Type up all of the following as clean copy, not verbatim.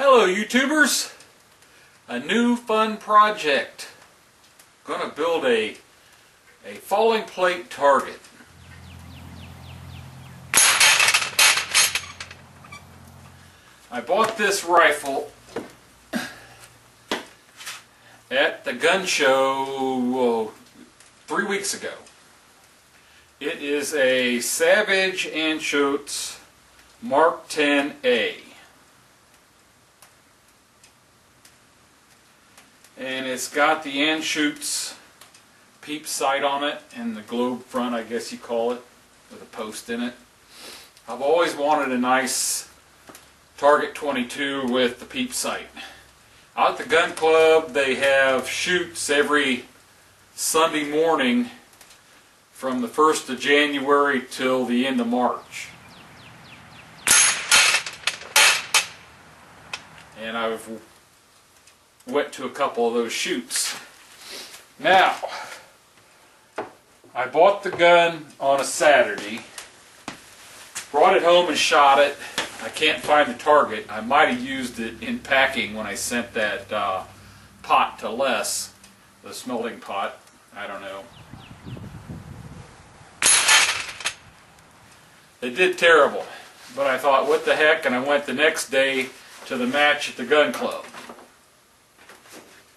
Hello YouTubers! A new fun project. Gonna build a falling plate target. I bought this rifle at the gun show 3 weeks ago. It is a Savage & Schutz Mark 10A. And it's got the Anschutz peep sight on it and the globe front, I guess you call it, with a post in it. I've always wanted a nice Target 22 with the peep sight. Out at the gun club they have shoots every Sunday morning from the 1st of January till the end of March. And I've went to a couple of those shoots. Now, I bought the gun on a Saturday, brought it home and shot it. I can't find the target. I might have used it in packing when I sent that pot to Les, the smelting pot. I don't know. It did terrible, but I thought, what the heck, and I went the next day to the match at the gun club.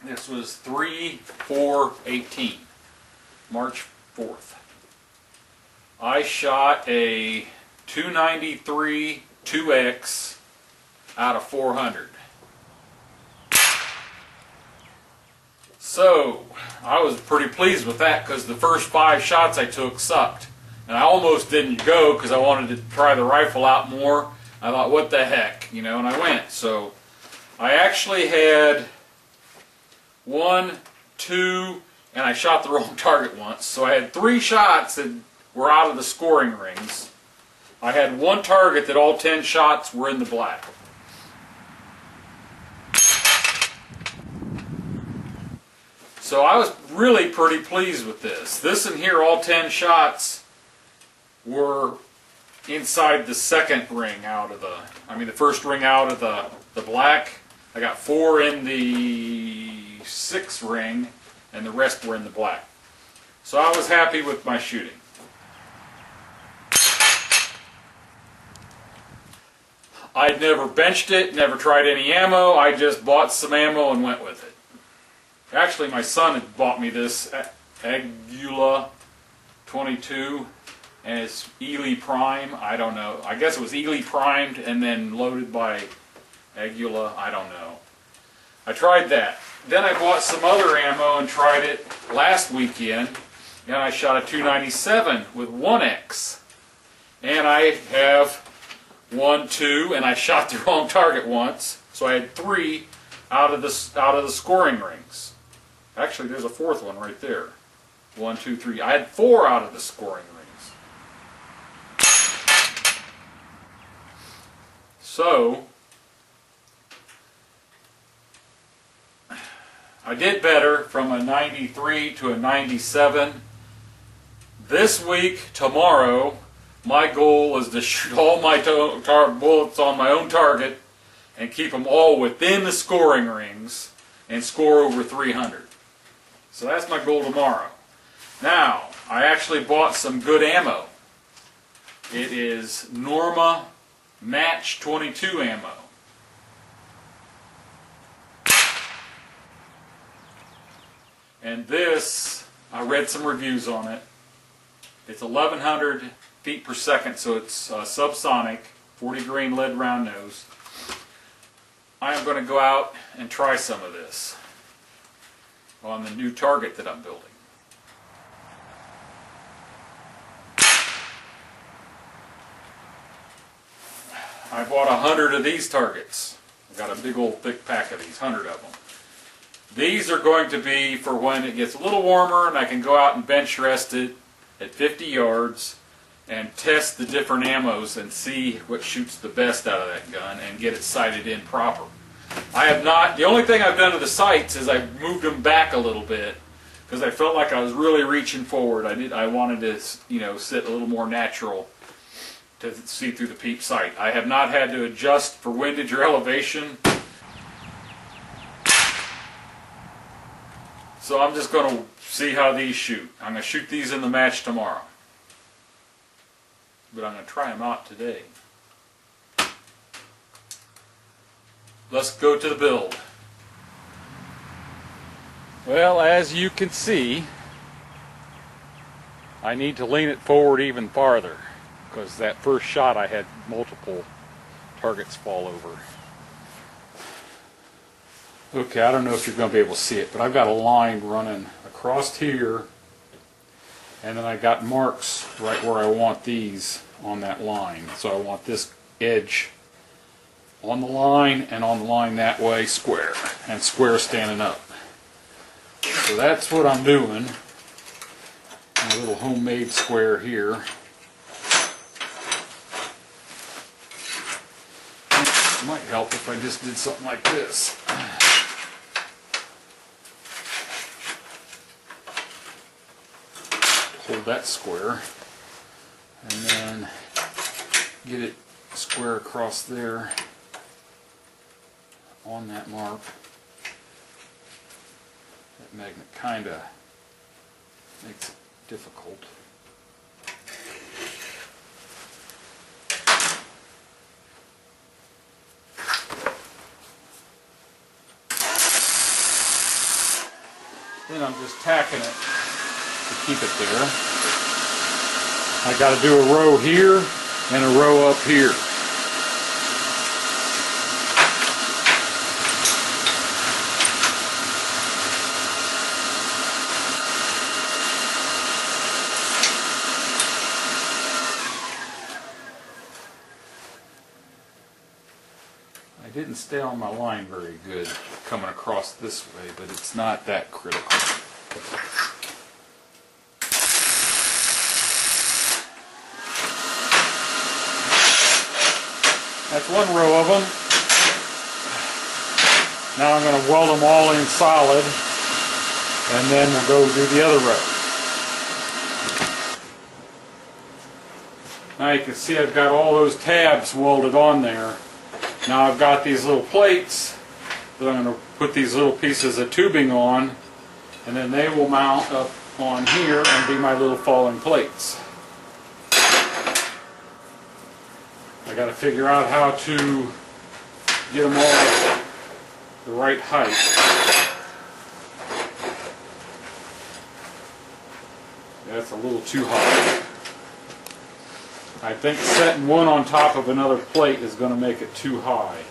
This was 3/4/18, March 4th. I shot a 293 2X out of 400. So I was pretty pleased with that because the first 5 shots I took sucked. And I almost didn't go because I wanted to try the rifle out more. I thought, what the heck, you know, and I went. So I actually had 1, 2, and I shot the wrong target once. So I had 3 shots that were out of the scoring rings. I had 1 target that all 10 shots were in the black. So I was really pretty pleased with this. This and here, all 10 shots were inside the second ring out of the first ring out of the black. I got 4 in the 6th ring, and the rest were in the black. So I was happy with my shooting. I'd never benched it, never tried any ammo. I just bought some ammo and went with it. Actually, my son had bought me this Agula 22, and it's Ely Prime. I don't know. I guess it was Ely primed and then loaded by Agula. I don't know. I tried that. Then I bought some other ammo and tried it last weekend, and I shot a 297 with 1X. And I have 1, 2, and I shot the wrong target once, so I had 3 out of the scoring rings. Actually, there's a 4th one right there. 1, 2, 3. I had 4 out of the scoring rings. So I did better from a 93 to a 97. This week, tomorrow, my goal is to shoot all my bullets on my own target and keep them all within the scoring rings and score over 300. So that's my goal tomorrow. Now, I actually bought some good ammo. It is Norma Match 22 ammo. And this, I read some reviews on it. It's 1100 feet per second, so it's subsonic, 40 grain lead round nose. I am going to go out and try some of this on the new target that I'm building. I bought 100 of these targets. I've got a big old thick pack of these, 100 of them. These are going to be for when it gets a little warmer and I can go out and bench rest it at 50 yards and test the different ammos and see what shoots the best out of that gun and get it sighted in proper. I have not, the only thing I've done to the sights is I've moved them back a little bit because I felt like I was really reaching forward. I wanted to, you know, sit a little more natural to see through the peep sight. I have not had to adjust for windage or elevation. So I'm just going to see how these shoot. I'm going to shoot these in the match tomorrow. But I'm going to try them out today. Let's go to the build. Well, as you can see, I need to lean it forward even farther because that first shot I had multiple targets fall over. Okay, I don't know if you're going to be able to see it, but I've got a line running across here, and then I got marks right where I want these on that line. So I want this edge on the line and on the line that way square, and square standing up. So that's what I'm doing. A little homemade square here. It might help if I just did something like this. Hold that square and then get it square across there on that mark. That magnet kind of makes it difficult. Then I'm just tacking it to keep it there. I got to do a row here and a row up here. I didn't stay on my line very good coming across this way, but it's not that critical. That's one row of them. Now I'm going to weld them all in solid, and then we'll go do the other row. Now you can see I've got all those tabs welded on there. Now I've got these little plates that I'm going to put these little pieces of tubing on, and then they will mount up on here and be my little falling plates. I got to figure out how to get them all the right height. That's a little too high. I think setting one on top of another plate is going to make it too high.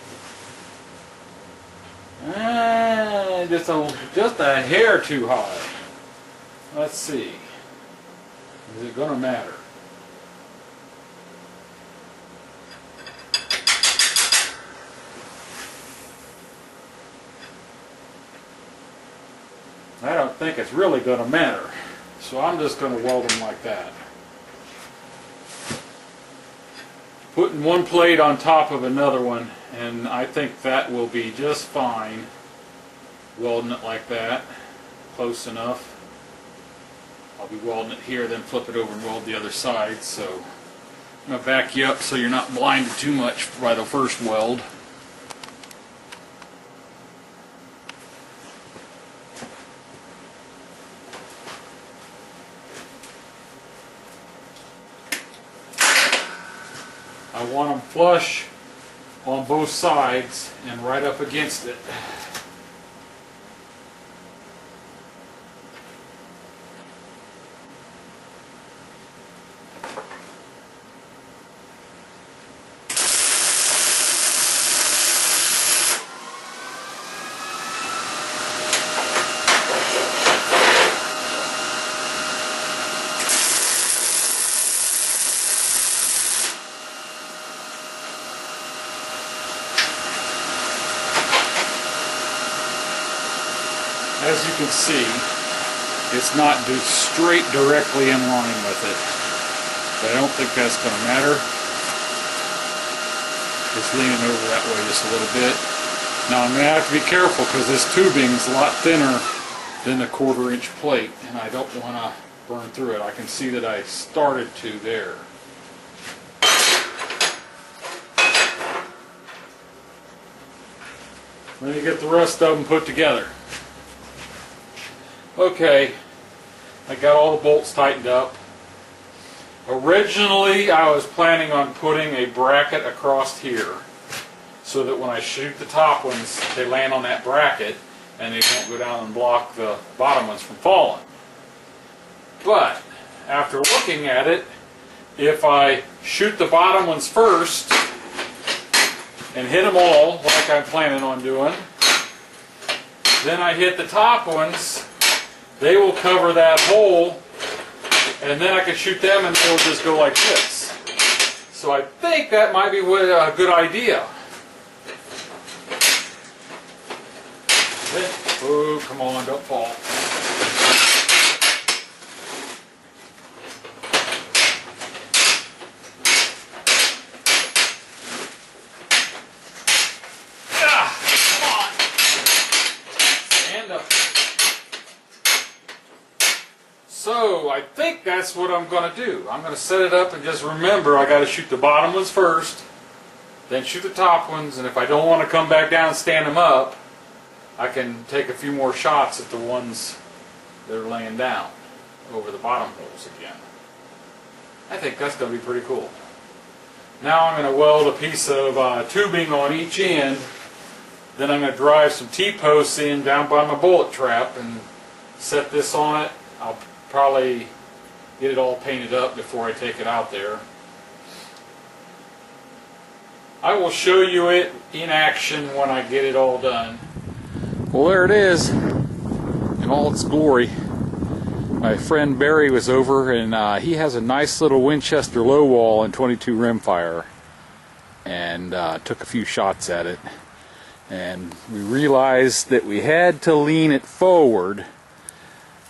Just a hair too high. Let's see. Is it going to matter? I don't think it's really going to matter. So I'm just going to weld them like that. Putting one plate on top of another one, and I think that will be just fine. Welding it like that, close enough. I'll be welding it here, then flip it over and weld the other side. So I'm going to back you up so you're not blinded too much by the first weld. I want them flush on both sides and right up against it. As you can see, it's not straight directly in line with it, but I don't think that's going to matter. Just leaning over that way just a little bit. Now I'm going to have to be careful because this tubing is a lot thinner than the 1/4 inch plate, and I don't want to burn through it. I can see that I started to there. Let me get the rest of them put together. Okay, I got all the bolts tightened up. Originally, I was planning on putting a bracket across here so that when I shoot the top ones, they land on that bracket and they won't go down and block the bottom ones from falling. But after looking at it, if I shoot the bottom ones first and hit them all like I'm planning on doing, then I hit the top ones, they will cover that hole, and then I can shoot them and they'll just go like this. So I think that might be a good idea. Oh, come on, don't fall. So I think that's what I'm going to do. I'm going to set it up and just remember I got to shoot the bottom ones first, then shoot the top ones, and if I don't want to come back down and stand them up, I can take a few more shots at the ones that are laying down over the bottom holes again. I think that's going to be pretty cool. Now I'm going to weld a piece of tubing on each end, then I'm going to drive some T-posts in down by my bullet trap and set this on it. I'll probably get it all painted up before I take it out there. I will show you it in action when I get it all done. Well, there it is in all its glory. My friend Barry was over, and he has a nice little Winchester low wall and 22 rimfire, and took a few shots at it, and we realized that we had to lean it forward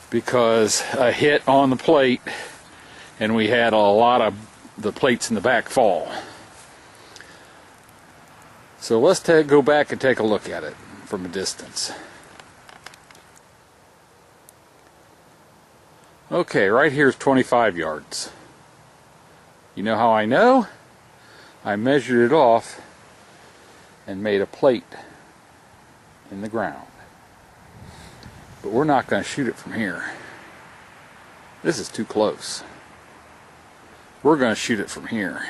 because a hit on the plate and we had a lot of the plates in the back fall. So let's go back and take a look at it from a distance. Okay, right here is 25 yards. You know how I know? I measured it off and made a plate in the ground. But we're not going to shoot it from here. This is too close. We're going to shoot it from here.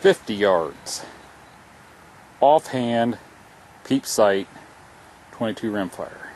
$50 yards. Offhand, peep sight, 22 rimfire.